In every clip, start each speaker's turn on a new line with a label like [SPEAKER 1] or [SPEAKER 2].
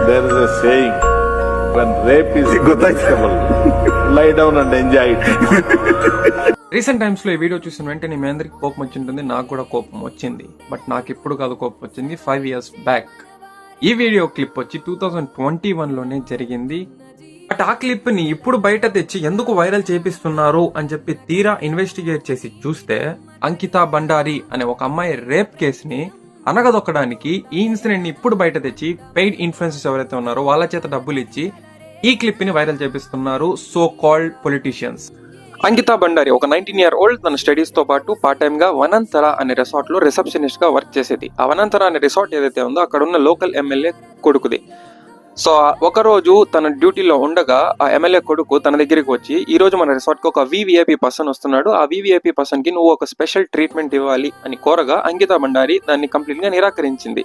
[SPEAKER 1] There is a saying, when rape is gotaitable, lie down and enjoy it.
[SPEAKER 2] Recent times లో ఈ video చూసిన వెంటనే మీ అందరికి కోపం వచ్చింటుంది, నాకు కూడా కోపం వచ్చింది. బట్ నాకు ఇప్పుడు కాదు కోపం వచ్చింది, 5 years బ్యాక్. ఈ వీడియో క్లిప్ వచ్చి 2021లోనే జరిగింది. బట్ ఆ క్లిప్ ని ఇప్పుడు బయట తెచ్చి ఎందుకు వైరల్ చేపిస్తున్నారు అని చెప్పి తీరా ఇన్వెస్టిగేట్ చేసి చూస్తే అంకితా బండారి అనే ఒక అమ్మాయి రేప్ కేసుని అనగదొక్కడానికి ఈ ఇన్సిడెంట్ ని ఇప్పుడు బయట తెచ్చి పెయిడ్ ఇన్ఫ్లుయెన్సర్స్ ఎవరైతే ఉన్నారో వాళ్ళ చేత డబ్బులు ఇచ్చి ఈ క్లిప్ ని వైరల్ చేపిస్తున్నారు so called politicians. Ankita Bhandari ఒక 19-year-old తన స్టడీస్ తో పాటు పార్ట్ టైమ్ గా వనంతర అనే రిసార్ట్ లో రిసెప్షనిస్ట్ గా వర్క్ చేసేది. ఆ వనంతర అనే రిసార్ట్ ఏదైతే ఉందో అక్కడ ఉన్న లోకల్ ఎమ్మెల్యే కొడుకుది. సో ఒక రోజు తన డ్యూటీలో ఉండగా ఆ ఎమ్మెల్యే కొడుకు తన దగ్గరికి వచ్చి, ఈ రోజు మన రిసార్ట్ కి ఒక వివిఐపి పర్సన్ వస్తున్నాడు, ఆ వివిఐపి పర్సన్ కి నువ్వు ఒక స్పెషల్ ట్రీట్మెంట్ ఇవ్వాలి అని కోరగా అంకితా బండారి దాన్ని కంప్లీట్ గా నిరాకరించింది.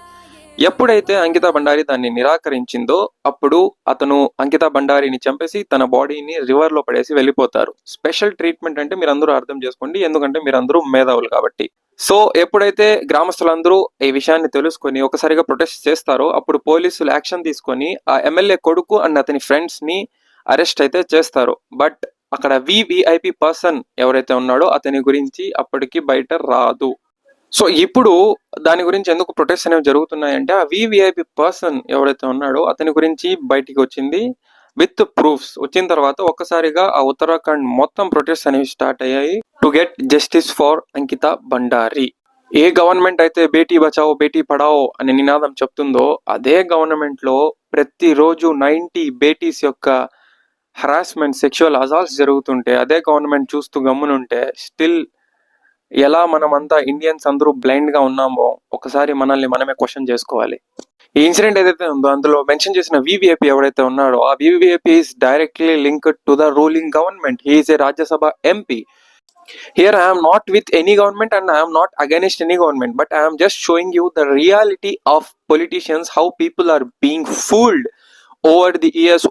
[SPEAKER 2] ఎప్పుడైతే అంకితా బండారి దాన్ని నిరాకరించిందో అప్పుడు అతను అంకితా బండారిని చంపేసి తన బాడీని రివర్ లో పడేసి వెళ్ళిపోతారు. స్పెషల్ ట్రీట్మెంట్ అంటే మీరు అందరూ అర్థం చేసుకోండి, ఎందుకంటే మీరు అందరూ మేధావులు కాబట్టి. సో ఎప్పుడైతే గ్రామస్తులందరూ ఈ విషయాన్ని తెలుసుకొని ఒకసారిగా ప్రొటెస్ట్ చేస్తారో అప్పుడు పోలీసులు యాక్షన్ తీసుకొని ఆ ఎమ్మెల్యే కొడుకు అండ్ అతని ఫ్రెండ్స్ ని అరెస్ట్ అయితే చేస్తారు. బట్ అక్కడ వివిఐపి పర్సన్ ఎవరైతే ఉన్నాడో అతని గురించి అప్పటికి బయట రాదు. సో ఇప్పుడు దాని గురించి ఎందుకు ప్రొటెస్ట్ అనేవి జరుగుతున్నాయంటే ఆ వివిఐపి పర్సన్ ఎవరైతే ఉన్నాడో అతని గురించి బయటికి వచ్చింది విత్ ప్రూఫ్స్. వచ్చిన తర్వాత ఒక్కసారిగా ఆ ఉత్తరాఖండ్ మొత్తం ప్రొటెస్ట్ అనేవి స్టార్ట్ అయ్యాయి to get justice for Ankita Bandari. A government అయితే బేటీ బచావో బేటీ పడావో అనే నినాదం చెప్తుందో అదే గవర్నమెంట్ లో ప్రతిరోజు 90 బేటీస్ యొక్క హరాస్మెంట్, సెక్షువల్ అసాల్ట్స్ జరుగుతుంటే అదే గవర్నమెంట్ చూస్తూ గమ్మునుంటే స్టిల్ ఎలా మనమంతా ఇండియన్స్ అందరూ బ్లైండ్ గా ఉన్నామో ఒకసారి మనల్ని మనమే క్వశ్చన్ చేసుకోవాలి. ఈ ఇన్సిడెంట్ ఏదైతే ఉందో అందులో మెన్షన్ చేసిన వివిఐపి ఎవరైతే ఉన్నాడో ఆ VVIP is directly linked to the ruling government. He is a Rajya MP. Here I am not with any government and I am not against any government, but I am just showing you the reality of politicians, how people are being fooled over the years.